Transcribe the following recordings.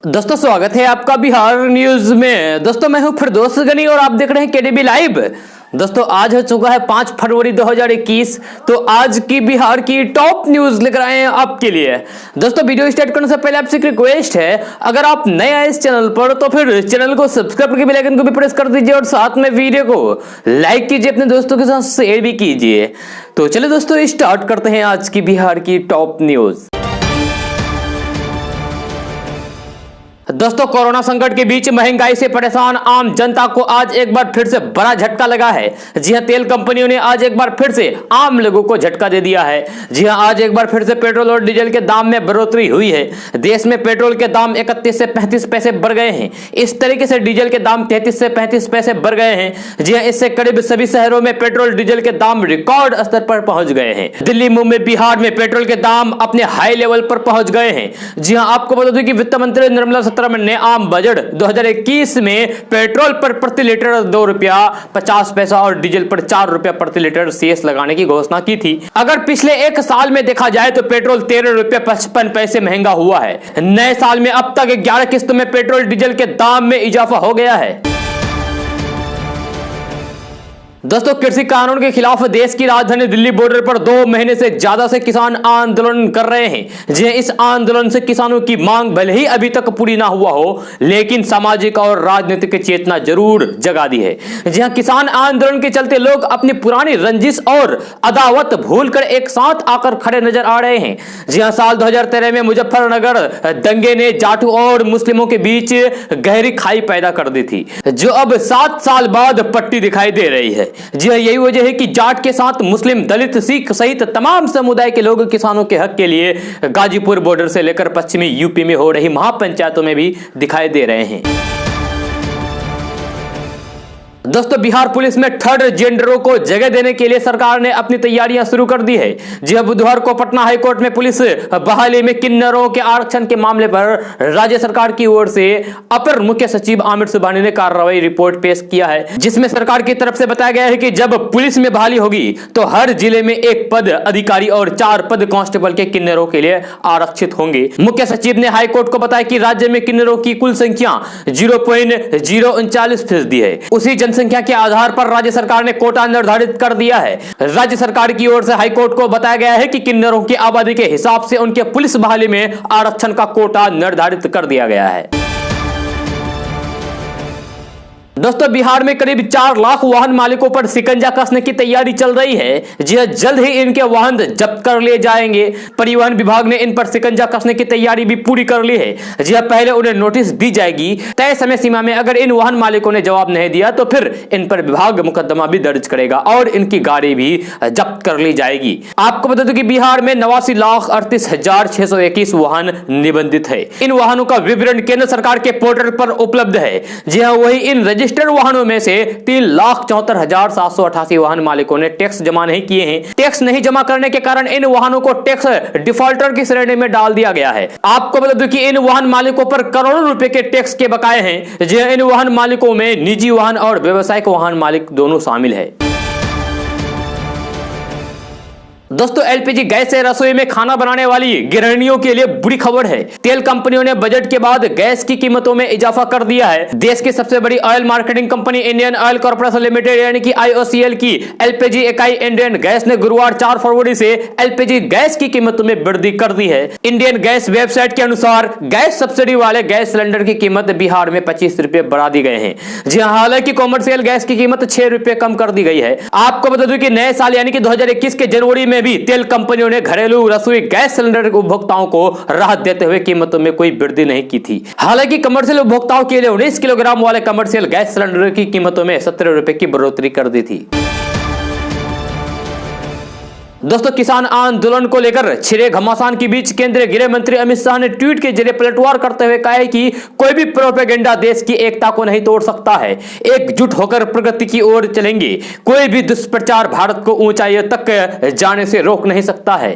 दोस्तों स्वागत है आपका बिहार न्यूज में। दोस्तों मैं हूं फिरदौस गनी और आप देख रहे हैं केडीबी लाइव। दोस्तों आज हो चुका है 5 फरवरी 2021। तो आज की बिहार की टॉप न्यूज लेकर आए हैं आपके लिए। दोस्तों वीडियो स्टार्ट करने से पहले आपसे एक रिक्वेस्ट है, अगर आप नए आए इस चैनल पर तो फिर चैनल को सब्सक्राइब करके बेल आइकन को भी प्रेस कर दीजिए और साथ में वीडियो को लाइक कीजिए, अपने दोस्तों के साथ शेयर भी कीजिए। तो चलिए दोस्तों स्टार्ट करते हैं आज की बिहार की टॉप न्यूज। दोस्तों कोरोना संकट के बीच महंगाई से परेशान आम जनता को आज एक बार फिर से बड़ा झटका लगा है। जी हां, तेल कंपनियों ने आज एक बार फिर से आम लोगों को झटका दे दिया है। जी हां, आज एक बार फिर से पेट्रोल और डीजल के दाम में बढ़ोतरी हुई है। देश में पेट्रोल के दाम 31 से 35 पैसे बढ़ गए हैं। इस तरीके से डीजल के दाम 33 से 35 पैसे बढ़ गए हैं। जी हां, इससे करीब सभी शहरों में पेट्रोल डीजल के दाम रिकॉर्ड स्तर पर पहुंच गए हैं। दिल्ली, मुंबई, बिहार में पेट्रोल के दाम अपने हाई लेवल पर पहुंच गए हैं। जी हां, आपको बता दूं कि वित्त मंत्री निर्मला सीतारमण ने आम बजट 2021 में पेट्रोल पर प्रति लीटर ₹2.50 और डीजल पर ₹4 प्रति लीटर सेस लगाने की घोषणा की थी। अगर पिछले एक साल में देखा जाए तो पेट्रोल ₹13.55 महंगा हुआ है। नए साल में अब तक 11 किस्तों में पेट्रोल डीजल के दाम में इजाफा हो गया है। दोस्तों कृषि कानून के खिलाफ देश की राजधानी दिल्ली बॉर्डर पर 2 महीने से ज्यादा से किसान आंदोलन कर रहे हैं। जी इस आंदोलन से किसानों की मांग भले ही अभी तक पूरी ना हुआ हो, लेकिन सामाजिक और राजनीतिक चेतना जरूर जगा दी है। जी हां, किसान आंदोलन के चलते लोग अपनी पुरानी रंजिश और अदावत भूलकर एक साथ आकर खड़े नजर आ रहे हैं। जी हां, साल 2013 में मुजफ्फरनगर दंगे ने जाटों और मुस्लिमों के बीच गहरी खाई पैदा कर दी थी, जो अब 7 साल बाद पट्टी दिखाई दे रही है। जी यही वजह है कि जाट के साथ मुस्लिम, दलित, सिख सहित तमाम समुदाय के लोग किसानों के हक के लिए गाजीपुर बॉर्डर से लेकर पश्चिमी यूपी में हो रही महापंचायतों में भी दिखाई दे रहे हैं। दोस्तों बिहार पुलिस में थर्ड जेंडरों को जगह देने के लिए सरकार ने अपनी तैयारियां शुरू कर दी है। जी हां, बुधवार को पटना हाईकोर्ट में पुलिस बहाली में किन्नरों के आरक्षण के मामले पर राज्य सरकार की ओर से अपर मुख्य सचिव आमिर सुबहानी ने कार्रवाई रिपोर्ट पेश किया है, जिसमें सरकार की तरफ से बताया गया है कि जब पुलिस में बहाली होगी तो हर जिले में 1 पद अधिकारी और 4 पद कांस्टेबल के किन्नरों के लिए आरक्षित होंगे। मुख्य सचिव ने हाईकोर्ट को बताया कि राज्य में किन्नरों की कुल संख्या 0.039% है। उसी संख्या के आधार पर राज्य सरकार ने कोटा निर्धारित कर दिया है। राज्य सरकार की ओर से हाईकोर्ट को बताया गया है कि किन्नरों की आबादी के हिसाब से उनके पुलिस बहाली में आरक्षण का कोटा निर्धारित कर दिया गया है। दोस्तों बिहार में करीब 4 लाख वाहन मालिकों पर शिकंजा कसने की तैयारी चल रही है। जी जल्द ही इनके वाहन जब्त कर लिए जाएंगे। परिवहन विभाग ने इन पर शिकंजा कसने की तैयारी भी पूरी कर ली है। जी पहले उन्हें नोटिस दी जाएगी तय समय सीमा में। अगर इन वाहन मालिकों ने जवाब नहीं दिया तो फिर इन पर विभाग मुकदमा भी दर्ज करेगा और इनकी गाड़ी भी जब्त कर ली जाएगी। आपको बता दूं कि बिहार में 89,38,621 वाहन निबंधित है। इन वाहनों का विवरण केंद्र सरकार के पोर्टल पर उपलब्ध है। जी हाँ, वही इन रजिस्टर्ड वाहनों में से 3,74,788 वाहन मालिकों ने टैक्स जमा नहीं किए हैं। टैक्स नहीं जमा करने के कारण इन वाहनों को टैक्स डिफॉल्टर की श्रेणी में डाल दिया गया है। आपको बता दूं कि इन वाहन मालिकों पर करोड़ों रुपए के टैक्स के बकाये हैं। जी इन वाहन मालिकों में निजी वाहन और व्यावसायिक वाहन मालिक दोनों शामिल है। दोस्तों एलपीजी गैस से रसोई में खाना बनाने वाली गृहिणियों के लिए बुरी खबर है। तेल कंपनियों ने बजट के बाद गैस की कीमतों में इजाफा कर दिया है। देश की सबसे बड़ी oil marketing company Indian oil corporation limited यानी कि आईओसीएल की एलपीजी इकाई इंडियन गैस ने गुरुवार 4 फरवरी से एलपीजी गैस की कीमतों में वृद्धि कर दी है। इंडियन गैस वेबसाइट के अनुसार गैस सब्सिडी वाले गैस सिलेंडर की कीमत बिहार में 25 रुपए बढ़ा दी गए हैं। जी हालांकि कॉमर्शियल गैस की कीमत 6 रुपए कम कर दी गई है। आपको बता दूं कि नए साल यानी कि 2021 के जनवरी में भी तेल कंपनियों ने घरेलू रसोई गैस सिलेंडर उपभोक्ताओं को राहत देते हुए कीमतों में कोई वृद्धि नहीं की थी। हालांकि कमर्शियल उपभोक्ताओं के लिए 19 किलोग्राम वाले कमर्शियल गैस सिलेंडर की कीमतों में 17 रुपए की बढ़ोतरी कर दी थी। दोस्तों किसान आंदोलन को लेकर छिड़े घमासान के बीच केंद्रीय गृह मंत्री अमित शाह ने ट्वीट के जरिए पलटवार करते हुए कहा है कि कोई भी प्रोपेगेंडा देश की एकता को नहीं तोड़ सकता है। एकजुट होकर प्रगति की ओर चलेंगे। कोई भी दुष्प्रचार भारत को ऊंचाइयों तक जाने से रोक नहीं सकता है।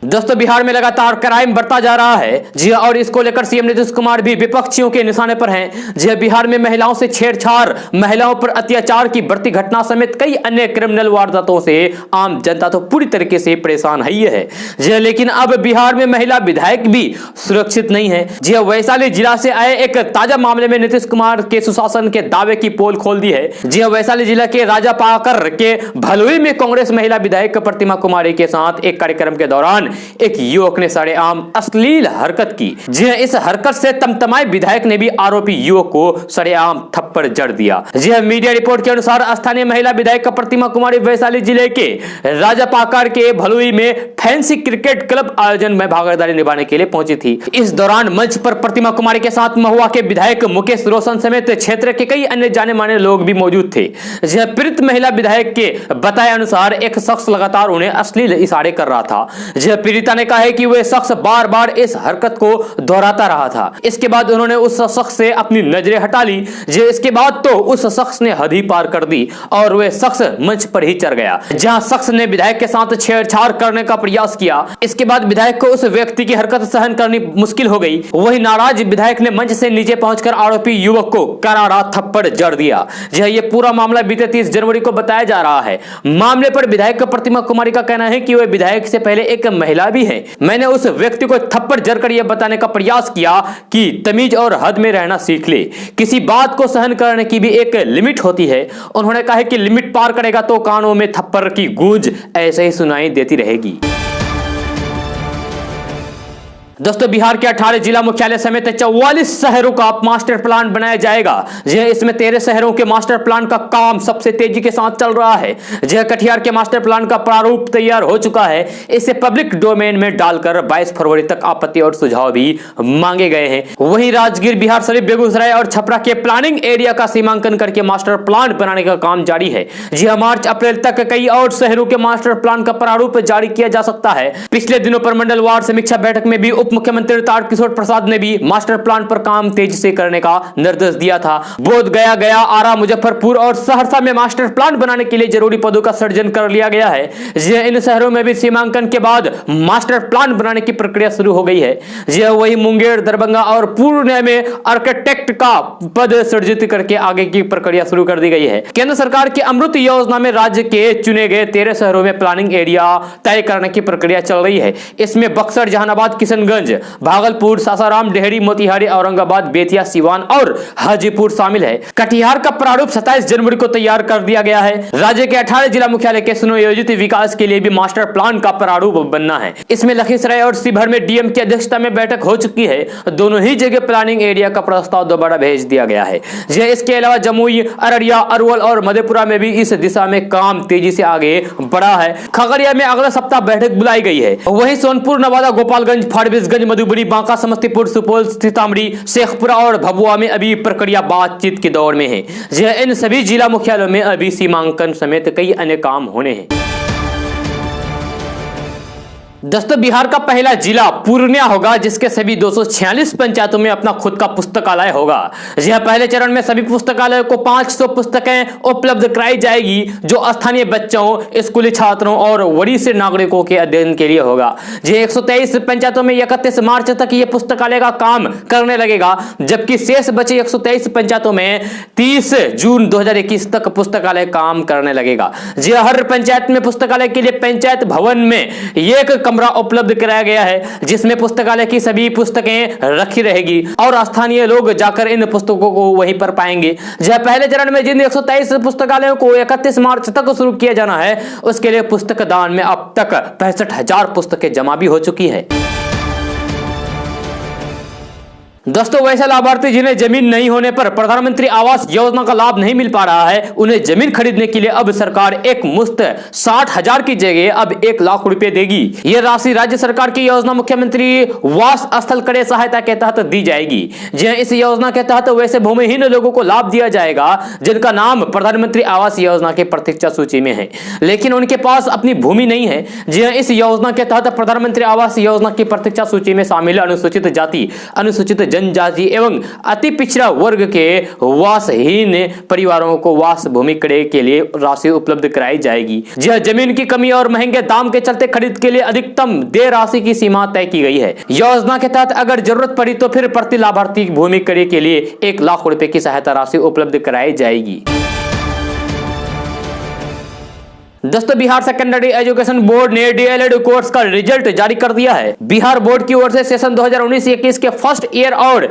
दोस्तों बिहार में लगातार क्राइम बढ़ता जा रहा है। जी हां, और इसको लेकर सीएम नीतीश कुमार भी विपक्षियों के निशाने पर हैं। जी हां, बिहार में महिलाओं से छेड़छाड़, महिलाओं पर अत्याचार की बढ़ती घटना समेत कई अन्य क्रिमिनल वारदातों से आम जनता तो पूरी तरीके से परेशान है ही है। जी हां, लेकिन अब बिहार में महिला विधायक भी सुरक्षित नहीं है। जी हां, वैशाली जिला से आए एक ताजा मामले में नीतीश कुमार के सुशासन के दावे की पोल खोल दी है। जी हां, वैशाली जिला के राजापाकर के भलुई में कांग्रेस महिला विधायक प्रतिमा कुमारी के साथ एक कार्यक्रम के दौरान एक युवक ने सरेआम अश्लील हरकत की। जी हां, इस हरकत से तमतमाए विधायक ने भी आरोपी युवक को सरेआम थप्पड़ जड़ दिया। जी हां, मीडिया रिपोर्ट के अनुसार स्थानीय महिला विधायक प्रतिमा कुमारी वैशाली जिले के राजापाकर के भलुई में फैंसी क्रिकेट क्लब आयोजन में भागीदारी निभाने के लिए पहुंची थी। इस दौरान मंच पर प्रतिमा कुमारी के साथ महुआ के विधायक मुकेश रोशन समेत क्षेत्र के कई अन्य जाने माने लोग भी मौजूद थे। जी हां, पीड़ित महिला विधायक के बताए अनुसार एक शख्स लगातार उन्हें अश्लील इशारे कर रहा था। जी हां, पीड़िता ने कहा है कि वह शख्स बार बार इस हरकत को दोहराता रहा था। इसके बाद उन्होंने उस शख्स से अपनी नजरें हटा ली। जी, इसके बाद तो उस शख्स ने हद ही पार कर दी और वह शख्स मंच पर ही चढ़ गया, जहां शख्स ने विधायक के साथ छेड़छाड़ करने का प्रयास किया। इसके बाद विधायक को उस व्यक्ति की हरकत सहन करनी मुश्किल हो गई। वही नाराज विधायक ने मंच से नीचे पहुंचकर आरोपी युवक को करारा थप्पड़ जड़ दिया। जी, ये पूरा मामला बीते 30 जनवरी को बताया जा रहा है। मामले पर विधायक प्रतिमा कुमारी का कहना है कि वह विधायक से पहले एक महिला भी है। मैंने उस व्यक्ति को थप्पड़ जड़कर यह बताने का प्रयास किया कि तमीज और हद में रहना सीख ले। किसी बात को सहन करने की भी एक लिमिट होती है। उन्होंने कहा कि लिमिट पार करेगा तो कानों में थप्पड़ की गूंज ऐसे ही सुनाई देती रहेगी। दोस्तों बिहार के 18 जिला मुख्यालय समेत 44 शहरों का मास्टर प्लान बनाया जाएगा। इसमें 13 शहरों के मास्टर प्लान का काम सबसे तेजी के साथ चल रहा है। कटिहार के मास्टर प्लान का प्रारूप तैयार हो चुका है। इसे पब्लिक डोमेन में डालकर 22 फरवरी तक आपत्ति और सुझाव भी मांगे गए हैं। वहीं राजगीर, बिहार शरीफ, बेगूसराय और छपरा के प्लानिंग एरिया का सीमांकन करके मास्टर प्लान बनाने का काम जारी है। मार्च अप्रैल तक कई और शहरों के मास्टर प्लान का प्रारूप जारी किया जा सकता है। पिछले दिनों पर मंडलवार समीक्षा बैठक में भी उप मुख्यमंत्री तारकिशोर प्रसाद ने भी मास्टर प्लान पर काम तेजी से करने का निर्देश दिया था। बोध गया, आरा, मुजफ्फरपुर और सहरसा में मास्टर प्लान बनाने के लिए जरूरी पदों का सृजन कर लिया गया है। इन शहरों में भी सीमांकन के बाद मास्टर प्लान बनाने की प्रक्रिया शुरू हो गई है। वही मुंगेर, दरभंगा और पूर्णिया में आर्किटेक्ट का पद सृजित करके आगे की प्रक्रिया शुरू कर दी गई है। केंद्र सरकार की अमृत योजना में राज्य के चुने गए 13 शहरों में प्लानिंग एरिया तय करने की प्रक्रिया चल रही है। इसमें बक्सर, जहानाबाद, किशनगंज, भागलपुर, सासाराम, डेहरी, मोतिहारी, औरंगाबाद, बेतिया, सीवान और हाजीपुर शामिल है। कटिहार का प्रारूप 27 जनवरी को तैयार कर दिया गया है। राज्य के 18 जिला मुख्यालय के सुनियोजित विकास के लिए भी मास्टर प्लान का प्रारूप बनना है। इसमें लखीसराय और शिवहर में डीएम की अध्यक्षता में बैठक हो चुकी है। दोनों ही जगह प्लानिंग एरिया का प्रस्ताव दोबारा भेज दिया गया है। इसके अलावा जमुई, अररिया, अरवल और मधेपुरा में भी इस दिशा में काम तेजी से आगे बढ़ा है। खगड़िया में अगले सप्ताह बैठक बुलाई गई है। वहीं सोनपुर, नवादा, गोपालगंज, फारबिसगंज, मधुबनी, बांका, समस्तीपुर, सुपौल, सीतामढ़ी, शेखपुरा और भभुआ में अभी प्रक्रिया बातचीत के दौर में है। इन सभी जिला मुख्यालयों में अभी सीमांकन समेत कई अन्य काम होने हैं। दोस्तों बिहार का पहला जिला पूर्णिया होगा, जिसके सभी 246 पंचायतों में अपना खुद का पुस्तकालय होगा। पहले चरण में सभी पुस्तकालयों को 500 पुस्तकें उपलब्ध कराई जाएगी, जो स्थानीय बच्चों, स्कूली छात्रों और वरिष्ठ नागरिकों के अध्ययन के लिए होगा। 123 पंचायतों में 31 मार्च तक ये पुस्तकालय का काम करने लगेगा, जबकि शेष बचे 123 पंचायतों में 30 जून 2021 तक पुस्तकालय काम करने लगेगा। हर पंचायत में पुस्तकालय के लिए पंचायत भवन में एक कमरा उपलब्ध कराया गया है, जिसमें पुस्तकालय की सभी पुस्तकें रखी रहेगी और स्थानीय लोग जाकर इन पुस्तकों को वहीं पर पाएंगे। पहले चरण में जिन 123 पुस्तकालयों को 31 मार्च तक शुरू किया जाना है, उसके लिए पुस्तक दान में अब तक 65,000 पुस्तकें जमा भी हो चुकी है। दोस्तों वैसे लाभार्थी जिन्हें जमीन नहीं होने पर प्रधानमंत्री आवास योजना का लाभ नहीं मिल पा रहा है, उन्हें जमीन खरीदने के लिए अब सरकार एक मुश्त 60,000 की जगह अब 1 लाख रुपए देगी। यह राशि राज्य सरकार की योजना मुख्यमंत्री वास स्थल क्रय सहायता के तहत दी जाएगी। इस योजना के तहत वैसे भूमिहीन लोगों को लाभ दिया जाएगा जिनका नाम प्रधानमंत्री आवास योजना के प्रतीक्षा सूची में है, लेकिन उनके पास अपनी भूमि नहीं है। इस योजना के तहत प्रधानमंत्री आवास योजना की प्रतीक्षा सूची में शामिल अनुसूचित जाति, अनुसूचित जनजाति एवं अति पिछड़ा वर्ग के वासहीन परिवारों को वास भूमि क्रय के लिए राशि उपलब्ध कराई जाएगी। जहां जमीन की कमी और महंगे दाम के चलते खरीद के लिए अधिकतम देय राशि की सीमा तय की गई है। योजना के तहत अगर जरूरत पड़ी तो फिर प्रति लाभार्थी भूमि क्रय के लिए 1 लाख रुपए की सहायता राशि उपलब्ध कराई जाएगी। दोस्तों बिहार सेकेंडरी एजुकेशन बोर्ड ने डीएलएड कोर्स का रिजल्ट जारी कर दिया है। बिहार बोर्ड की ओर से सेशन 2019-21 के फर्स्ट ईयर और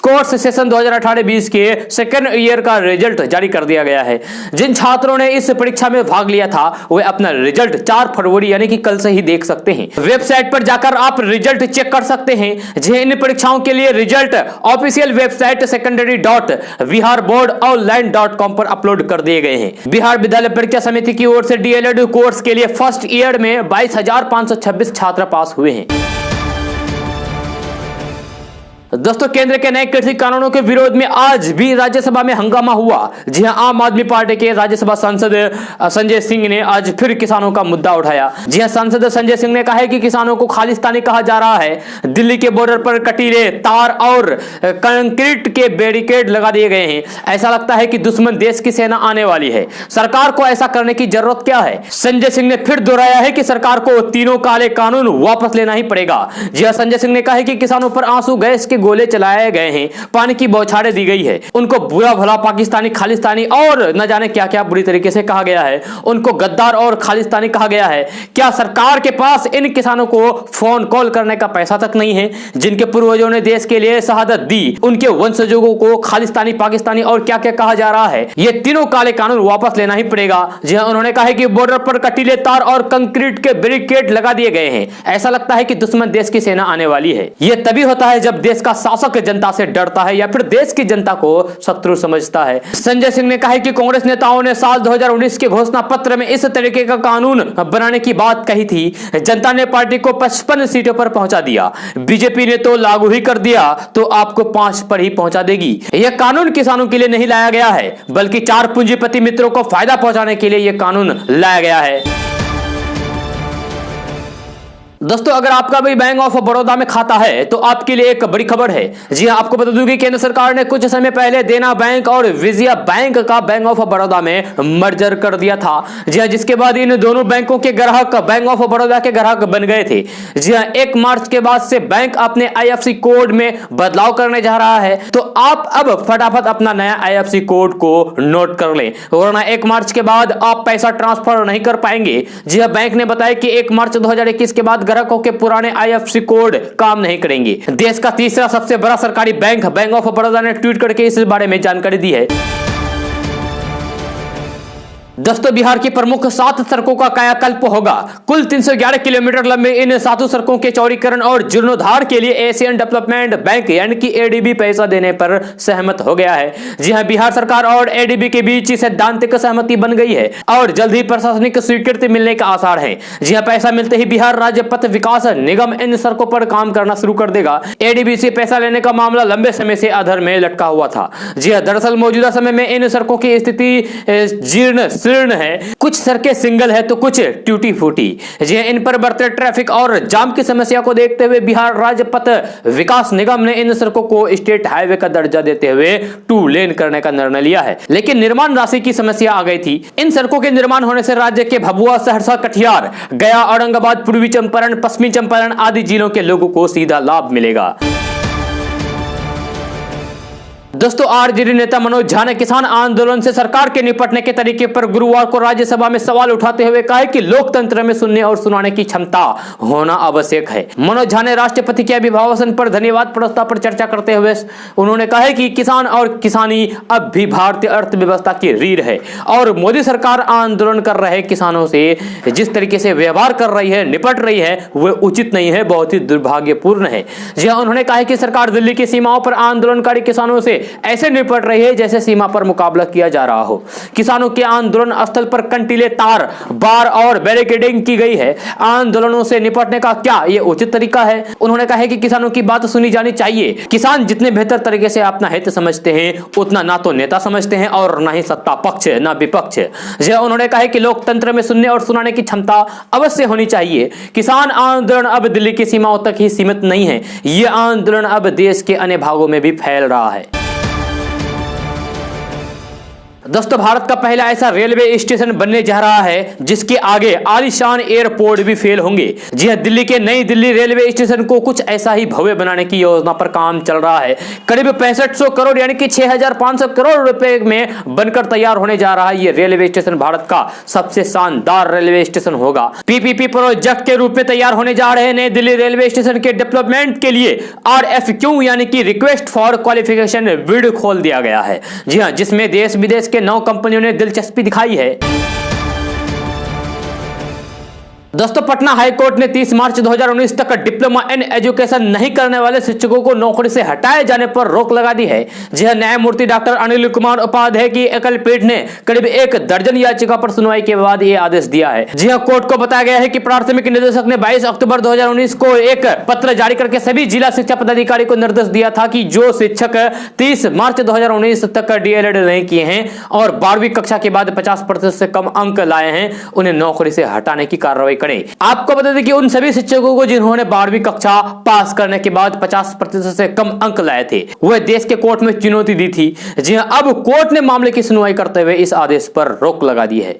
कोर्स सेशन 2018-20 के सेकेंड ईयर का रिजल्ट जारी कर दिया गया है। जिन छात्रों ने इस परीक्षा में भाग लिया था वे अपना रिजल्ट 4 फरवरी यानी कि कल से ही देख सकते हैं। वेबसाइट पर जाकर आप रिजल्ट चेक कर सकते हैं। जिन परीक्षाओं के लिए रिजल्ट ऑफिशियल वेबसाइट secondary.biharboardonline.com पर अपलोड कर दिए गए हैं। बिहार विद्यालय परीक्षा समिति की ओर से डीएलएड कोर्स के लिए फर्स्ट ईयर में 22,526 छात्र पास हुए हैं। दोस्तों केंद्र के नए कृषि कानूनों के विरोध में आज भी राज्यसभा में हंगामा हुआ। जी हां, आम आदमी पार्टी के राज्यसभा सांसद संजय सिंह ने आज फिर किसानों का मुद्दा उठाया। जी हां, सांसद संजय सिंह ने कहा है कि किसानों को खालिस्तानी कहा जा रहा है। दिल्ली के बॉर्डर पर कटीले तार और कंक्रीट के बैरिकेड लगा दिए गए हैं। ऐसा लगता है कि दुश्मन देश की सेना आने वाली है। सरकार को ऐसा करने की जरूरत क्या है? संजय सिंह ने फिर दोहराया है कि सरकार को तीनों काले कानून वापस लेना ही पड़ेगा। जी हां, संजय सिंह ने कहा है कि किसानों पर आंसू गैस के गोले चलाए गए हैं, पानी की बौछारें दी गई है, उनको बुरा भला पाकिस्तानी, खालिस्तानी और न जाने क्या क्या बुरी तरीके से कहा गया है, उनको गद्दार और खालिस्तानी कहा गया है। क्या सरकार के पास इन किसानों को फोन कॉल करने का पैसा तक नहीं है? जिनके पूर्वजों ने देश के लिए शहादत दी, उनके वंशजों को खालिस्तानी, पाकिस्तानी और क्या क्या कहा जा रहा है? ये तीनों काले कानून वापस लेना ही पड़ेगा। जी हां, उन्होंने कहा है कि बॉर्डर पर कटीले तार और कंक्रीट के बैरिकेड लगा दिए गए हैं। ऐसा लगता है कि दुश्मन देश की सेना आने वाली है। यह तभी होता है जब देश का शासक जनता से डरता है या फिर देश की जनता को शत्रु समझता है। संजय सिंह ने कहा कि कांग्रेस नेताओं ने साल 2019 के घोषणा पत्र में इस तरीके का कानून बनाने की बात कही थी। जनता ने पार्टी को 55 सीटों पर पहुंचा दिया। बीजेपी ने तो लागू ही कर दिया तो आपको 5 पर ही पहुंचा देगी। यह कानून किसानों के लिए नहीं लाया गया है, बल्कि 4 पूंजीपति मित्रों को फायदा पहुंचाने के लिए यह कानून लाया गया है। दोस्तों अगर आपका भी बैंक ऑफ बड़ौदा में खाता है तो आपके लिए एक बड़ी खबर है। जी हां, आपको बता दूं कि केंद्र सरकार ने कुछ समय पहले देना बैंक और विजया बैंक का बैंक ऑफ बड़ौदा में मर्जर कर दिया था। जी हां, जिसके बाद इन दोनों बैंकों के ग्राहक बैंक ऑफ बड़ौदा के ग्राहक बन गए थे। जी हां, 1 मार्च के बाद से बैंक अपने IFSC कोड में बदलाव करने जा रहा है, तो आप अब फटाफट अपना नया IFSC कोड को नोट कर लें, वरना 1 मार्च के बाद आप पैसा ट्रांसफर नहीं कर पाएंगे। जी हां, बैंक ने बताया कि 1 मार्च 2021 के बाद ग्राहकों के पुराने IFSC कोड काम नहीं करेंगे। देश का तीसरा सबसे बड़ा सरकारी बैंक बैंक ऑफ बड़ौदा ने ट्वीट करके इस बारे में जानकारी दी है। दोस्तों बिहार की प्रमुख 7 सड़कों का कायाकल्प होगा। कुल 311 किलोमीटर लंबे इन 7 सड़कों के चौड़ीकरण और जीर्णोद्धार के लिए एशियन डेवलपमेंट बैंक यानी कि ADB पैसा देने पर सहमत हो गया है। जी हां, बिहार सरकार और ADB के बीच सैद्धांतिक सहमति बन गई है और जल्द ही प्रशासनिक स्वीकृति मिलने का आसार है। जी हां, पैसा मिलते ही बिहार राज्य पथ विकास निगम इन सड़कों पर काम करना शुरू कर देगा। ADB से पैसा लेने का मामला लंबे समय से अधर में लटका हुआ था। जी हां, दरअसल मौजूदा समय में इन सड़कों की स्थिति जीर्ण है। कुछ सड़कें सिंगल है तो कुछ टूटी फूटी। जी इन पर बढ़ते ट्रैफिक और जाम की समस्या को देखते हुए बिहार राज्य पथ विकास निगम ने इन सड़कों को स्टेट हाईवे का दर्जा देते हुए 2 लेन करने का निर्णय लिया है। लेकिन निर्माण राशि की समस्या आ गई थी। इन सड़कों के निर्माण होने से राज्य के भभुआ, सहरसा, कटिहार, गया, औरंगाबाद, पूर्वी चंपारण, पश्चिमी चंपारण आदि जिलों के लोगों को सीधा लाभ मिलेगा। दोस्तों आरजेडी नेता मनोज झा ने किसान आंदोलन से सरकार के निपटने के तरीके पर गुरुवार को राज्यसभा में सवाल उठाते हुए कहा कि लोकतंत्र में सुनने और सुनाने की क्षमता होना आवश्यक है। मनोज झा ने राष्ट्रपति के अभिभाषण पर धन्यवाद प्रस्ताव पर चर्चा करते हुए उन्होंने कहा कि किसान और किसानी अब भी भारतीय अर्थव्यवस्था की रीढ़ है और मोदी सरकार आंदोलन कर रहे किसानों से जिस तरीके से व्यवहार कर रही है, निपट रही है, वह उचित नहीं है, बहुत ही दुर्भाग्यपूर्ण है। जी हां, उन्होंने कहा कि सरकार दिल्ली की सीमाओं पर आंदोलनकारी किसानों से ऐसे निपट रही है जैसे सीमा पर मुकाबला किया जा रहा हो। किसानों के आंदोलन स्थल पर कंटीले तार, बार और बैरिकेडिंग की गई है। आंदोलनों से निपटने का क्या ये उचित तरीका है? उन्होंने कहा है कि किसानों की बात सुनी जानी चाहिए। किसान जितने बेहतर तरीके से अपना हित समझते हैं उतना ना तो नेता समझते हैं और ना ही सत्ता पक्ष ना विपक्ष। उन्होंने कहा है कि लोकतंत्र में सुनने और सुनाने की क्षमता अवश्य होनी चाहिए। किसान आंदोलन अब दिल्ली की सीमाओं तक ही सीमित नहीं है, यह आंदोलन अब देश के अन्य भागों में भी फैल रहा है। दोस्तों, भारत का पहला ऐसा रेलवे स्टेशन बनने जा रहा है जिसके आगे आलीशान एयरपोर्ट भी फेल होंगे। जी हां, दिल्ली के नई दिल्ली रेलवे स्टेशन को कुछ ऐसा ही भव्य बनाने की योजना पर काम चल रहा है। करीब 6500 करोड़ यानी कि 6500 करोड़ रुपए में बनकर तैयार होने जा रहा है। ये रेलवे स्टेशन भारत का सबसे शानदार रेलवे स्टेशन होगा। पीपीपी प्रोजेक्ट के रूप में तैयार होने जा रहे नई दिल्ली रेलवे स्टेशन के डेवलपमेंट के लिए RFQ यानी कि रिक्वेस्ट फॉर क्वालिफिकेशन बिड खोल दिया गया है। जी हां, जिसमें देश विदेश के 9 कंपनियों ने दिलचस्पी दिखाई है। दोस्तों, पटना हाईकोर्ट ने 30 मार्च 2019 तक डिप्लोमा इन एजुकेशन नहीं करने वाले शिक्षकों को नौकरी से हटाए जाने पर रोक लगा दी है। जी हां, न्यायमूर्ति डॉक्टर अनिल कुमार उपाध्याय की एकल पीठ ने करीब 1 दर्जन याचिका पर सुनवाई के बाद यह आदेश दिया है। जी हां, कोर्ट को बताया गया है कि प्राथमिक निदेशक ने 22 अक्टूबर 2019 को एक पत्र जारी करके सभी जिला शिक्षा पदाधिकारी को निर्देश दिया था कि जो शिक्षक 30 मार्च 2019 तक DLED नहीं किए हैं और 12वीं कक्षा के बाद 50% से कम अंक लाए हैं, उन्हें नौकरी से हटाने की कार्रवाई करें। आपको बता दें कि उन सभी शिक्षकों को जिन्होंने 12वीं कक्षा पास करने के बाद 50% से कम अंक लाए थे, वह देश के कोर्ट में चुनौती दी थी। जी हां, अब कोर्ट ने मामले की सुनवाई करते हुए इस आदेश पर रोक लगा दी है।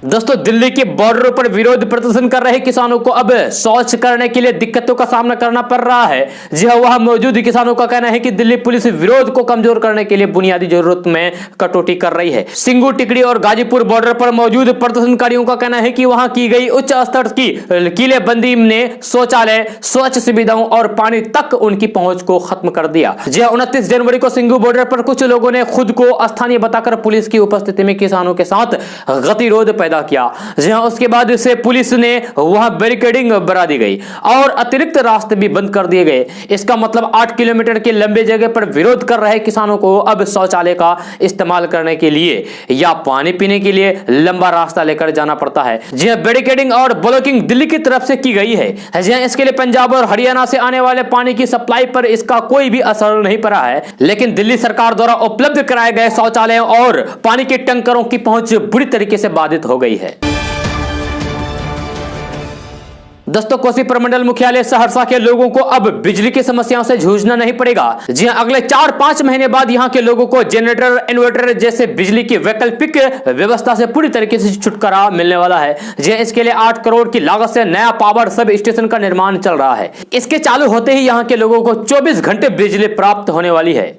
दोस्तों, दिल्ली के बॉर्डर पर विरोध प्रदर्शन कर रहे किसानों को अब शौच करने के लिए दिक्कतों का सामना करना पड़ रहा है। जी हां, वहां मौजूद किसानों का कहना है कि दिल्ली पुलिस विरोध को कमजोर करने के लिए बुनियादी जरूरत में कटौती कर रही है। सिंगू टिकरी और गाजीपुर बॉर्डर पर मौजूद प्रदर्शनकारियों का कहना है कि वहां की गई उच्च स्तर की किलेबंदी ने शौचालय, स्वच्छ सुविधाओं और पानी तक उनकी पहुंच को खत्म कर दिया। जी हां, 29 जनवरी को सिंगू बॉर्डर पर कुछ लोगों ने खुद को स्थानीय बताकर पुलिस की उपस्थिति में किसानों के साथ गतिरोध पैदा किया। जी हां, उसके बाद से पुलिस ने वहां बैरिकेडिंग बढ़ा दी गई और अतिरिक्त रास्ते भी बंद कर दिए गए। इसका मतलब 8 किलोमीटर के लंबे जगह पर विरोध कर रहे किसानों को अब शौचालय का इस्तेमाल करने के लिए या पानी पीने के लिए लंबा रास्ता लेकर जाना पड़ता है। जी हां, बैरिकेडिंग और ब्लॉकिंग दिल्ली की तरफ से की गई है। जी हां, इसके लिए पंजाब और हरियाणा से आने वाले पानी की सप्लाई पर इसका कोई भी असर नहीं पड़ा है, लेकिन दिल्ली सरकार द्वारा उपलब्ध कराए गए शौचालयों और पानी के टैंकरों की पहुंच बुरी तरीके से बाधित हो गई है। दोस्तों, कोसी प्रमंडल मुख्यालय सहरसा के लोगों को अब बिजली की समस्याओं से जूझना नहीं पड़ेगा। जी हां, अगले 4-5 महीने बाद यहां के लोगों को जनरेटर, इन्वर्टर जैसे बिजली की वैकल्पिक व्यवस्था से पूरी तरीके से छुटकारा मिलने वाला है। जी हां, इसके लिए 8 करोड़ की लागत से नया पावर सब स्टेशन का निर्माण चल रहा है। इसके चालू होते ही यहां के लोगों को 24 घंटे बिजली प्राप्त होने वाली है।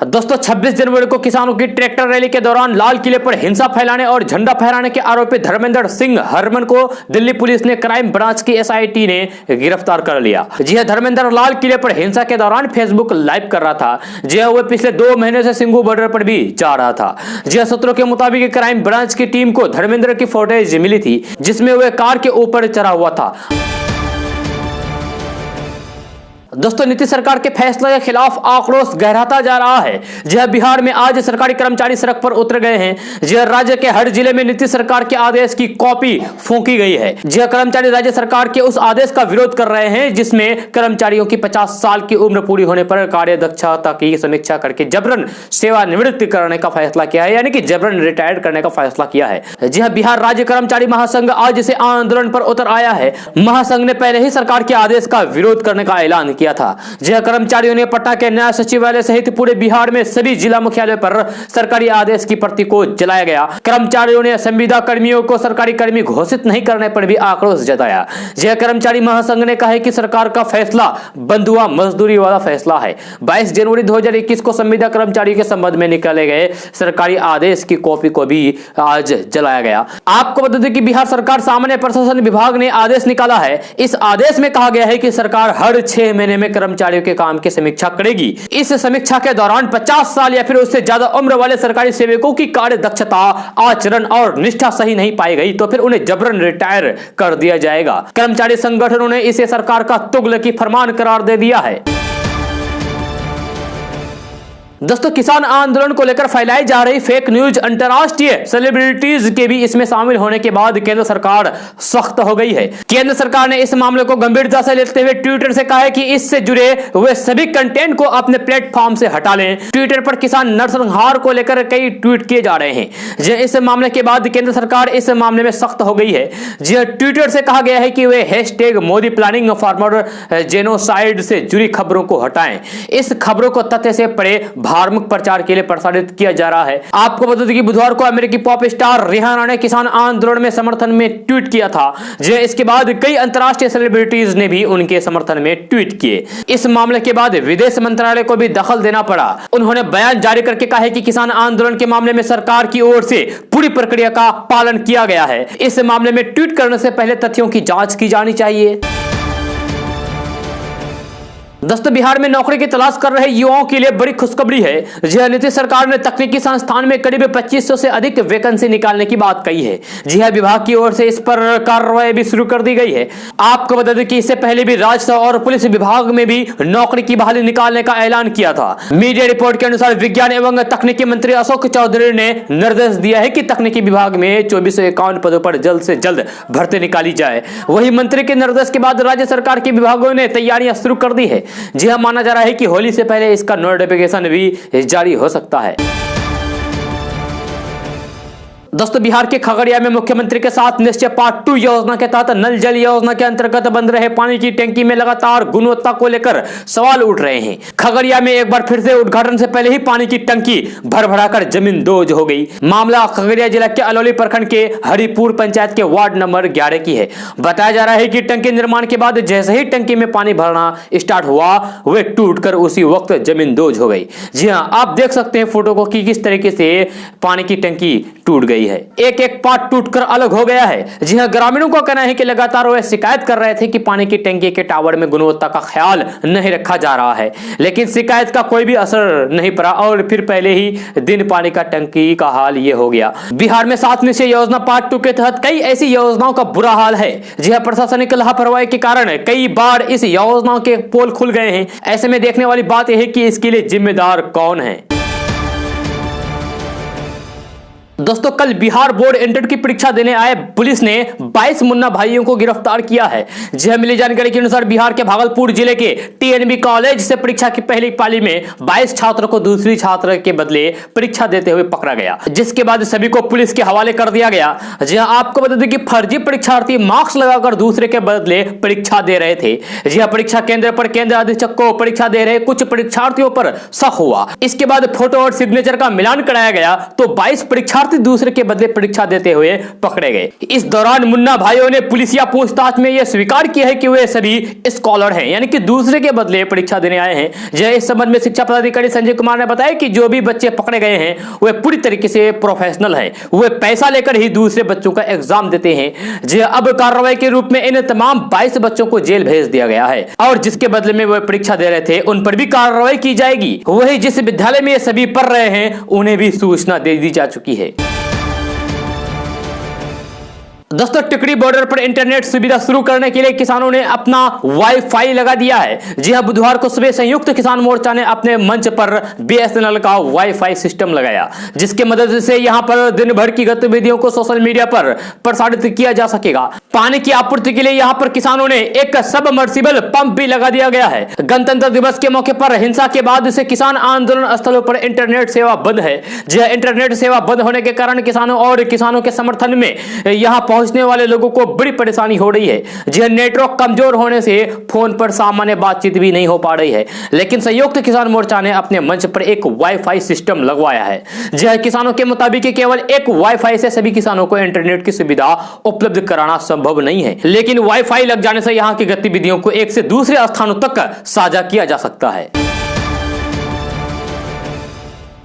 दोस्तों, 26 जनवरी को किसानों की ट्रैक्टर रैली के दौरान लाल किले पर हिंसा फैलाने और झंडा फहराने के आरोपी धर्मेंद्र सिंह हरमन को दिल्ली पुलिस ने क्राइम ब्रांच की SIT ने गिरफ्तार कर लिया। जी हां, धर्मेंद्र लाल किले पर हिंसा के दौरान फेसबुक लाइव कर रहा था। जी हां, वह पिछले 2 महीने से सिंगू बॉर्डर पर भी जा रहा था। जी हां, सूत्रों के मुताबिक क्राइम ब्रांच की टीम को धर्मेंद्र की फुटेज मिली थी जिसमें वह कार के ऊपर चढ़ा हुआ था। दोस्तों, नीतीश सरकार के फैसले के खिलाफ आक्रोश गहराता जा रहा है। जी हां, बिहार में आज सरकारी कर्मचारी सड़क पर उतर गए हैं। जी हां, राज्य के हर जिले में नीतीश सरकार के आदेश की कॉपी फूंकी गई है। जी हां, कर्मचारी राज्य सरकार के उस आदेश का विरोध कर रहे हैं जिसमें कर्मचारियों की 50 साल की उम्र पूरी होने पर कार्य दक्षता की समीक्षा करके जबरन सेवानिवृत्त करने का फैसला किया है, यानी कि जबरन रिटायर्ड करने का फैसला किया है। जी हां, बिहार राज्य कर्मचारी महासंघ आज से आंदोलन पर उतर आया है। महासंघ ने पहले ही सरकार के आदेश का विरोध करने का ऐलान किया था। जी हां, कर्मचारियों ने पटना के न्याय सचिवालय सहित पूरे बिहार में सभी जिला मुख्यालय पर सरकारी आदेश की प्रति को जलाया गया। कर्मचारियों ने संविदा कर्मियों को सरकारी कर्मी घोषित नहीं करने पर भी आक्रोश जताया। जी हां, कर्मचारी महासंघ ने कहा कि सरकार का फैसला बंधुआ मजदूरी वाला फैसला है। 22 जनवरी 2021 को संविदा कर्मचारी के संबंध में निकाले गए सरकारी आदेश की कॉपी को भी आज जलाया गया। आपको बता दें कि बिहार सरकार सामान्य प्रशासन विभाग ने आदेश निकाला है। इस आदेश में कहा गया है कि सरकार हर 6 महीने महीने में कर्मचारियों के काम की समीक्षा करेगी। इस समीक्षा के दौरान 50 साल या फिर उससे ज्यादा उम्र वाले सरकारी सेवकों की कार्य दक्षता, आचरण और निष्ठा सही नहीं पाई गई तो फिर उन्हें जबरन रिटायर कर दिया जाएगा। कर्मचारी संगठनों ने इसे सरकार का तुगलकी फरमान करार दे दिया है। दोस्तों, किसान आंदोलन को लेकर फैलाई जा रही फेक न्यूज, अंतर्राष्ट्रीय सेलिब्रिटीज के भी इसमें शामिल होने के बाद केंद्र सरकार सख्त हो गई है। केंद्र सरकार ने इस मामले को गंभीरता से लेते हुए ट्विटर से कहा है कि इससे जुड़े हुए सभी कंटेंट को अपने प्लेटफॉर्म से हटा लें। ट्विटर पर किसान नरसंहार को लेकर कई ट्वीट किए जा रहे हैं। इस मामले के बाद केंद्र सरकार इस मामले में सख्त हो गई है। ट्विटर से कहा गया है कि वे hashtag Modi planning farmer genocide से जुड़ी खबरों को हटाएं। इस खबरों को तथ्य से परे धार्मिक प्रचार के लिए प्रसारित किया जा रहा है। आपको बता दें कि बुधवार को अमेरिकी पॉप स्टार रिहाना ने किसान आंदोलन में समर्थन में ट्वीट किया था। इसके बाद कई अंतर्राष्ट्रीय सेलिब्रिटीज ने भी उनके समर्थन में ट्वीट किए। इस मामले के बाद विदेश मंत्रालय को भी दखल देना पड़ा। उन्होंने बयान जारी करके कहा है कि किसान आंदोलन के मामले में सरकार की ओर से पूरी प्रक्रिया का पालन किया गया है। इस मामले में ट्वीट करने से पहले तथ्यों की जांच की जानी चाहिए। दोस्तों, बिहार में नौकरी की तलाश कर रहे युवाओं के लिए बड़ी खुशखबरी है। नीतीश सरकार ने तकनीकी संस्थान में करीब 2500 से अधिक वैकेंसी निकालने की बात कही है। विभाग की ओर से इस पर कार्रवाई भी शुरू कर दी गई है। आपको बता दें कि इससे पहले भी राजस्व और पुलिस विभाग में भी नौकरी की बहाली निकालने का ऐलान किया था। मीडिया रिपोर्ट के अनुसार विज्ञान एवं तकनीकी मंत्री अशोक चौधरी ने निर्देश दिया है कि तकनीकी विभाग में 2451 पदों पर जल्द से जल्द भर्ती निकाली जाए। वही मंत्री के निर्देश के बाद राज्य सरकार के विभागों ने तैयारियां शुरू कर दी है। माना जा रहा है कि होली से पहले इसका नोटिफिकेशन भी जारी हो सकता है। दोस्तों, बिहार के खगड़िया में मुख्यमंत्री के साथ निश्चय पार्ट 2 योजना के तहत नल जल योजना के अंतर्गत बंद रहे पानी की टंकी में लगातार गुणवत्ता को लेकर सवाल उठ रहे हैं। खगड़िया में एक बार फिर से उद्घाटन से पहले ही पानी की टंकी भर भराकर जमींदोज हो गई। मामला खगड़िया जिला के अलौली प्रखंड के हरिपुर पंचायत के वार्ड नंबर 11 की है। बताया जा रहा है कि टंकी निर्माण के बाद जैसे ही टंकी में पानी भरना स्टार्ट हुआ, वे टूटकर उसी वक्त जमींदोज हो गई। जी हां, आप देख सकते हैं फोटो को कि किस तरीके से पानी की टंकी टूट गई है। एक एक पार्ट टूटकर अलग हो गया है। जी हां, ग्रामीणों का कहना है कि लगातार वे शिकायत कर रहे थे कि पानी की टंकी के टावर में गुणवत्ता का ख्याल नहीं रखा जा रहा है, लेकिन शिकायत का कोई भी असर नहीं पड़ा और फिर पहले ही दिन पानी का टंकी का हाल ये हो गया। बिहार में 7 निश्चय योजना पार्ट 2 के तहत कई ऐसी योजनाओं का बुरा हाल है। जी हां, प्रशासनिक लापरवाही के कारण कई बार इस योजनाओं के पोल खुल गए हैं। ऐसे में देखने वाली बात यह है कि इसके लिए जिम्मेदार कौन है। दोस्तों, कल बिहार बोर्ड इंटर की परीक्षा देने आए पुलिस ने 22 मुन्ना भाइयों को गिरफ्तार किया है। मिली जानकारी के अनुसार बिहार के भागलपुर जिले के टीएनबी कॉलेज से परीक्षा की पहली पाली में 22 छात्रों को दूसरी छात्र के बदले परीक्षा देते हुए पकड़ा गया, जिसके बाद सभी को पुलिस के हवाले कर दिया गया। आपको बता दें कि फर्जी परीक्षार्थी मार्क्स लगाकर दूसरे के बदले परीक्षा दे रहे थे। परीक्षा केंद्र पर केंद्र अधीक्षक को परीक्षा दे रहे कुछ परीक्षार्थियों पर शक हुआ। इसके बाद फोटो और सिग्नेचर का मिलान कराया गया तो 22 परीक्षार्थी दूसरे के बदले परीक्षा देते हुए पकड़े गए। इस दौरान मुन्ना भाइयों ने पुलिसिया पूछताछ में यह स्वीकार किया है कि वे सभी स्कॉलर हैं, यानी कि दूसरे के बदले परीक्षा देने आए हैं। इस संबंध में शिक्षा पदाधिकारी संजय कुमार ने बताया कि जो भी बच्चे पकड़े गए हैं वे पूरी तरीके से प्रोफेशनल हैं। वे पैसा लेकर ही दूसरे बच्चों का एग्जाम देते हैं। अब कार्रवाई के रूप में इन तमाम 22 बच्चों को जेल भेज दिया गया है और जिसके बदले में वे परीक्षा दे रहे थे उन पर भी कार्रवाई की जाएगी। वही जिस विद्यालय में ये सभी पढ़ रहे हैं उन्हें भी सूचना दे दी जा चुकी है। दोस्तों, टिकरी बॉर्डर पर इंटरनेट सुविधा शुरू करने के लिए किसानों ने अपना वाईफाई लगा दिया है। बुधवार को सुबह संयुक्त किसान मोर्चा ने अपने मंच पर बीएसएनएल का वाईफाई सिस्टम लगाया, जिसके मदद से यहां पर दिन भर की गतिविधियों को सोशल मीडिया पर प्रसारित किया जा सकेगा। पानी की आपूर्ति के लिए यहां पर किसानों ने एक सबमर्सिबल पंप भी लगा दिया गया है। गणतंत्र दिवस के मौके पर हिंसा के बाद से किसान आंदोलन स्थलों पर इंटरनेट सेवा बंद है। इंटरनेट सेवा बंद होने के कारण किसानों और किसानों के समर्थन में यहां पहुंचने वाले लोगों को बड़ी परेशानी हो रही है। नेटवर्क कमजोर होने से फोन पर सामान्य बातचीत भी नहीं हो पा रही है, लेकिन संयुक्त किसान मोर्चा ने अपने मंच पर एक वाईफाई सिस्टम लगवाया है। किसानों के मुताबिक केवल एक वाईफाई से सभी किसानों को इंटरनेट की सुविधा उपलब्ध कराना संभव नहीं है, लेकिन वाईफाई लग जाने से यहां की गतिविधियों को एक से दूसरे स्थानों तक साझा किया जा सकता है।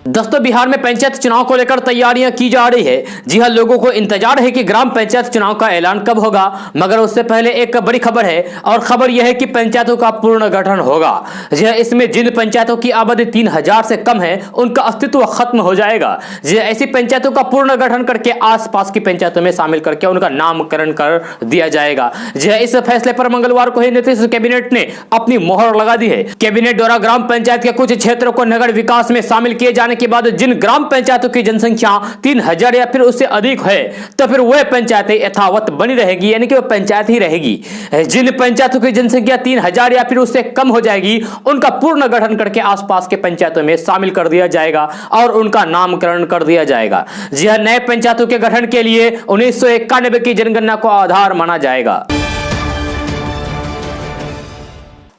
दोस्तों बिहार में पंचायत चुनाव को लेकर तैयारियां की जा रही है। जी हां, लोगों को इंतजार है कि ग्राम पंचायत चुनाव का ऐलान कब होगा, मगर उससे पहले एक बड़ी खबर है और खबर यह है कि पंचायतों का पूर्ण गठन होगा। जी हां, इसमें जिन पंचायतों की आबादी 3000 से कम है उनका अस्तित्व खत्म हो जाएगा। जी हां, ऐसी पंचायतों का पूर्ण गठन करके आसपास की पंचायतों में शामिल करके उनका नामकरण कर दिया जाएगा। जी हां, इस फैसले पर मंगलवार को ही नीतीश कैबिनेट ने अपनी मोहर लगा दी है। कैबिनेट द्वारा ग्राम पंचायत के कुछ क्षेत्रों को नगर विकास में शामिल किए जाने के बाद जिन ग्राम पंचायतों की जनसंख्या 3000 या फिर उससे अधिक है तो फिर वह पंचायतें यथावत बनी रहेगी, यानी कि वह पंचायत ही रहेगी। जिन पंचायतों की जनसंख्या 3000 या फिर उससे कम हो जाएगी उनका पूर्ण गठन करके आसपास के पंचायतों में शामिल कर दिया जाएगा और उनका नामकरण कर दिया जाएगा। जी हां, नए पंचायतों के गठन के लिए 1991 की जनगणना को आधार माना जाएगा।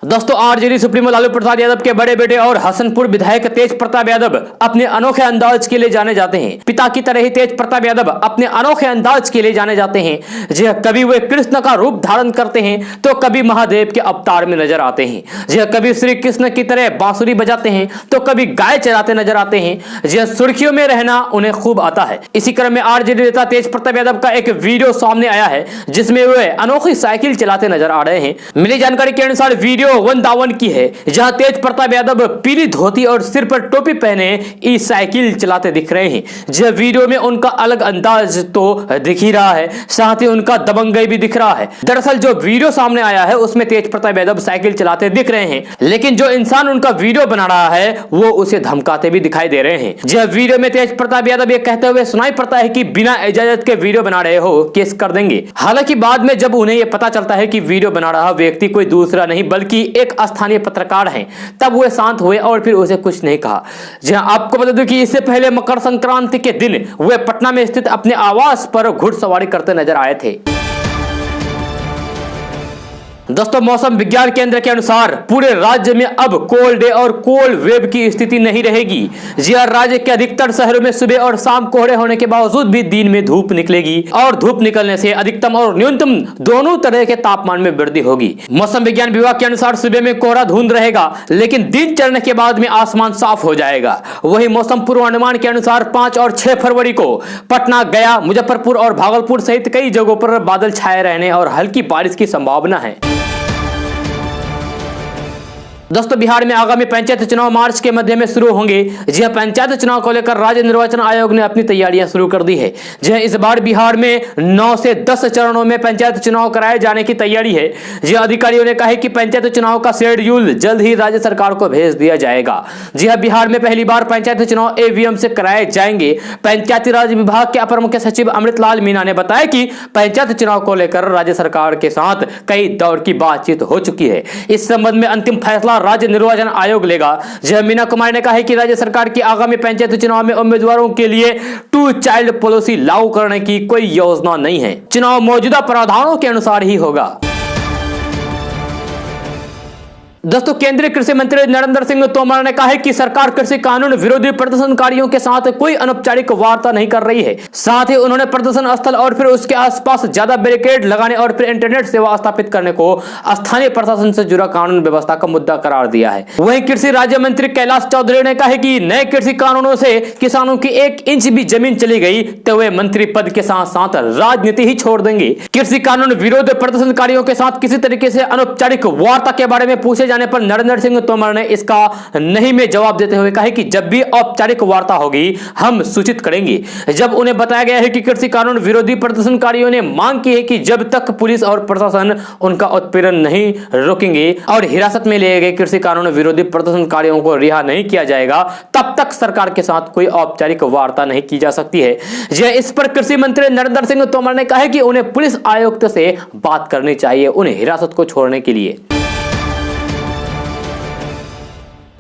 दोस्तों आरजेडी सुप्रीमो लालू प्रसाद यादव के बड़े बेटे और हसनपुर विधायक तेज प्रताप यादव अपने अनोखे अंदाज के लिए जाने जाते हैं। पिता की तरह ही तेज प्रताप यादव अपने अनोखे अंदाज के लिए जाने जाते हैं। जी कभी वे कृष्ण का रूप धारण करते हैं तो कभी महादेव के अवतार में नजर आते हैं। जी कभी श्री कृष्ण की तरह बांसुरी बजाते हैं तो कभी गाय चराते नजर आते हैं। जी सुर्खियों में रहना उन्हें खूब आता है। इसी क्रम में आरजेडी नेता तेज प्रताप यादव का एक वीडियो सामने आया है जिसमें वे अनोखी साइकिल चलाते नजर आ रहे हैं। मिली जानकारी के अनुसार वीडियो वृंदावन की है जहां तेज प्रताप यादव पीली धोती और सिर पर टोपी पहने ई साइकिल चलाते दिख रहे हैं। जब वीडियो में उनका अलग अंदाज तो दिख ही रहा है, साथ ही उनका दबंगई भी दिख रहा है। दरअसल जो वीडियो सामने आया है उसमें तेज प्रताप यादव साइकिल चलाते दिख रहे हैं, लेकिन जो इंसान उनका वीडियो बना रहा है वो उसे धमकाते भी दिखाई दे रहे हैं। जब वीडियो में तेज प्रताप यादव ये कहते हुए सुनाई पड़ता है कि बिना इजाजत के वीडियो बना रहे हो, केस कर देंगे। हालांकि बाद में जब उन्हें यह पता चलता है कि वीडियो बना रहा व्यक्ति कोई दूसरा नहीं बल्कि एक स्थानीय पत्रकार हैं, तब वे शांत हुए और फिर उसे कुछ नहीं कहा। जहां आपको बता दूं कि इससे पहले मकर संक्रांति के दिन वे पटना में स्थित अपने आवास पर घुड़सवारी करते नजर आए थे। दोस्तों मौसम विज्ञान केंद्र के अनुसार पूरे राज्य में अब कोल्ड डे और कोल्ड वेव की स्थिति नहीं रहेगी। जी हां, राज्य के अधिकतर शहरों में सुबह और शाम कोहरे होने के बावजूद भी दिन में धूप निकलेगी और धूप निकलने से अधिकतम और न्यूनतम दोनों तरह के तापमान में वृद्धि होगी। मौसम विज्ञान विभाग के अनुसार सुबह में कोहरा धुंध रहेगा, लेकिन दिन चढ़ने के बाद में आसमान साफ हो जाएगा। वही मौसम पूर्वानुमान के अनुसार 5 और 6 फरवरी को पटना, गया, मुजफ्फरपुर और भागलपुर सहित कई जगहों पर बादल छाए रहने और हल्की बारिश की संभावना है। दोस्तों बिहार में आगामी पंचायत चुनाव मार्च के मध्य में शुरू होंगे। जी हां, पंचायत चुनाव को लेकर राज्य निर्वाचन आयोग ने अपनी तैयारियां शुरू कर दी है। जी हां, इस बार बिहार में 9 से 10 चरणों में पंचायत चुनाव कराए जाने की तैयारी है। जी हां, अधिकारियों ने कहा है कि पंचायत चुनाव का शेड्यूल जल्द ही राज्य सरकार को भेज दिया जाएगा। जी हां, बिहार में पहली बार पंचायत चुनाव ईवीएम से कराए जाएंगे। पंचायती राज विभाग के अपर मुख्य सचिव अमृतलाल मीणा ने बताया कि पंचायत चुनाव को लेकर राज्य सरकार के साथ कई दौर की बातचीत हो चुकी है। इस संबंध में अंतिम फैसला राज्य निर्वाचन आयोग लेगा। जय मीना कुमार ने कहा है कि राज्य सरकार की आगामी पंचायत चुनाव में उम्मीदवारों के लिए 2 चाइल्ड पॉलिसी लागू करने की कोई योजना नहीं है। चुनाव मौजूदा प्रावधानों के अनुसार ही होगा। दोस्तों केंद्रीय कृषि मंत्री नरेंद्र सिंह तोमर ने कहा है कि सरकार कृषि कानून विरोधी प्रदर्शनकारियों के साथ कोई अनौपचारिक वार्ता नहीं कर रही है। साथ ही उन्होंने प्रदर्शन स्थल और फिर उसके आसपास ज्यादा बैरिकेड लगाने और फिर इंटरनेट सेवा स्थापित करने को स्थानीय प्रशासन से जुड़ा कानून व्यवस्था का मुद्दा करार दिया है। वहीं कृषि राज्य मंत्री कैलाश चौधरी ने कहा है कि नए कृषि कानूनों से किसानों की 1 इंच भी जमीन चली गई तो वे मंत्री पद के साथ साथ राजनीति ही छोड़ देंगे। कृषि कानून विरोध प्रदर्शनकारियों के साथ किसी तरीके से अनौपचारिक वार्ता के बारे में पूछे जाने पर नरेंद्र सिंह तोमर ने इसका नहीं में जवाब देते हुए कहा कि जब भी औपचारिक वार्ता होगी हम सूचित करेंगे। जब उन्हें बताया गया है कि कृषि कानून विरोधी प्रदर्शनकारियों ने मांग की है कि जब तक पुलिस और प्रशासन उनका उत्पीड़न नहीं रोकेंगे और हिरासत में लिए गए कृषि कानून विरोधी प्रदर्शनकारियों को रिहा नहीं किया जाएगा, तब तक सरकार के साथ कोई औपचारिक वार्ता नहीं की जा सकती है। इस पर कृषि मंत्री नरेंद्र सिंह तोमर ने कहा कि उन्हें पुलिस आयुक्त से बात करनी चाहिए उन्हें हिरासत को छोड़ने के लिए।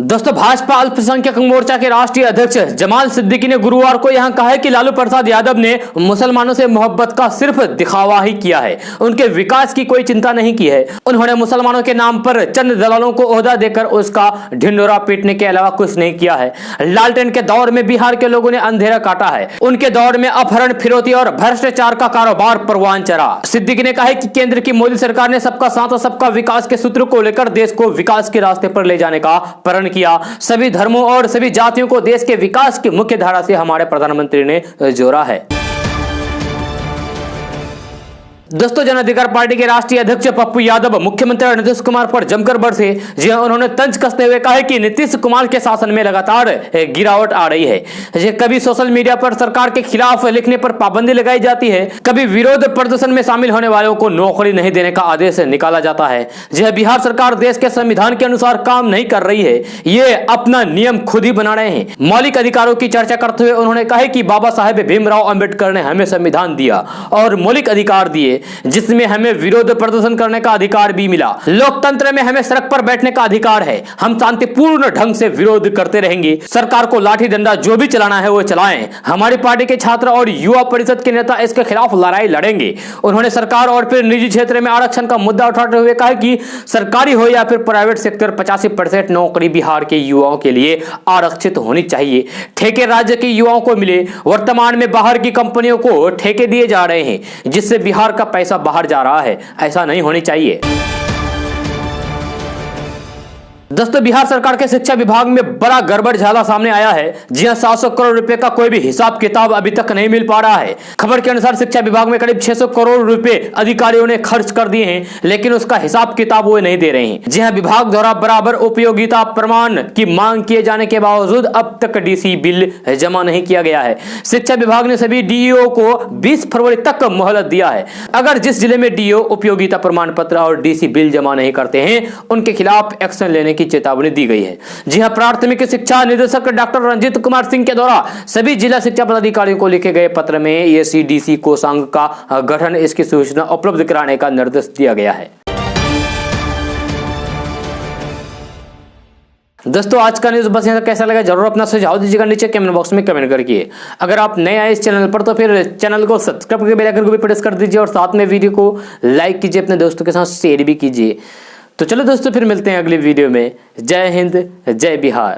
दोस्तों भाजपा अल्पसंख्यक मोर्चा के राष्ट्रीय अध्यक्ष जमाल सिद्दीकी ने गुरुवार को यहां कहा है कि लालू प्रसाद यादव ने मुसलमानों से मोहब्बत का सिर्फ दिखावा ही किया है, उनके विकास की कोई चिंता नहीं की है। उन्होंने मुसलमानों के नाम पर चंद दलालों को ओहदा देकर उसका ढिंडोरा पीटने के अलावा कुछ नहीं किया है। लालटेन के दौर में बिहार के लोगों ने अंधेरा काटा है, उनके दौर में अपहरण, फिरौती और भ्रष्टाचार का कारोबार परवान चढ़ा। सिद्दीकी ने कहा कि केंद्र की मोदी सरकार ने सबका साथ और सबका विकास के सूत्र को लेकर देश को विकास के रास्ते पर ले जाने का प्रण आह्वान किया। सभी धर्मों और सभी जातियों को देश के विकास की मुख्य धारा से हमारे प्रधानमंत्री ने जोड़ा है। दोस्तों, जन अधिकार पार्टी के राष्ट्रीय अध्यक्ष पप्पू यादव मुख्यमंत्री नीतीश कुमार पर जमकर बरसे। जी हां, उन्होंने तंज कसते हुए कहा कि नीतीश कुमार के शासन में लगातार गिरावट आ रही है। कभी सोशल मीडिया पर सरकार के खिलाफ लिखने पर पाबंदी लगाई जाती है, कभी विरोध प्रदर्शन में शामिल होने वालों को नौकरी नहीं देने का आदेश निकाला जाता है। जी, बिहार सरकार देश के संविधान के अनुसार काम नहीं कर रही है, ये अपना नियम खुद ही बना रहे हैं। मौलिक अधिकारों की चर्चा करते हुए उन्होंने कहा कि बाबा साहेब भीमराव अंबेडकर ने हमें संविधान दिया और मौलिक अधिकार दिए, जिसमें हमें विरोध प्रदर्शन करने का अधिकार भी मिला। लोकतंत्र में हमें सड़क पर बैठने का अधिकार है। हम शांतिपूर्ण ढंग से विरोध करते रहेंगे। सरकार को लाठी डंडा जो भी चलाना है वो चलाएं। हमारी पार्टी के छात्र और युवा परिषद के नेता इसके खिलाफ लड़ाई लड़ेंगे। उन्होंने सरकार और फिर निजी क्षेत्र में आरक्षण का मुद्दा उठाते हुए कहा कि सरकारी हो या फिर प्राइवेट सेक्टर, 85% नौकरी बिहार के युवाओं के लिए आरक्षित होनी चाहिए। ठेके राज्य के युवाओं को मिले। वर्तमान में बाहर की कंपनियों को ठेके दिए जा रहे हैं, जिससे बिहार का पैसा बाहर जा रहा है। ऐसा नहीं होनी चाहिए। दोस्तों, बिहार सरकार के शिक्षा विभाग में बड़ा गड़बड़झाला सामने आया है। जी हां, 700 करोड़ रुपए का कोई भी हिसाब किताब अभी तक नहीं मिल पा रहा है। खबर के अनुसार शिक्षा विभाग में करीब 600 करोड़ रुपए अधिकारियों ने खर्च कर दिए हैं, लेकिन उसका हिसाब किताब वो नहीं दे रहे हैं। जी हां, विभाग द्वारा बराबर उपयोगिता प्रमाण की मांग किए जाने के बावजूद अब तक डीसी बिल जमा नहीं किया गया है। शिक्षा विभाग ने सभी डीईओ को 20 फरवरी तक मोहलत दिया है। अगर जिस जिले में डीईओ उपयोगिता प्रमाण पत्र और डीसी बिल जमा नहीं करते हैं, उनके खिलाफ एक्शन लेने की चेतावनी दी गई है। जी हां, प्राथमिक शिक्षा निदेशक डॉक्टर रंजीत कुमार सिंह के द्वारा सभी जिला शिक्षा पदाधिकारियों को लिखे गए पत्र में एसीडीसी कोषांग का गठन, इसकी सूचना उपलब्ध कराने का निर्देश दिया गया है। दोस्तों, आज का न्यूज बस यहाँ तक। कैसा लगा जरूर अपना सुझाव दीजिएगा नीचे कमेंट बॉक्स में कमेंट करके। अगर आप नए आए इस चैनल पर तो फिर चैनल को सब्सक्राइब करके बेल आइकन को भी प्रेस कर दीजिए और साथ में वीडियो को लाइक कीजिए, अपने दोस्तों के साथ शेयर भी कीजिए। तो चलो दोस्तों, फिर मिलते हैं अगली वीडियो में। जय हिंद, जय बिहार।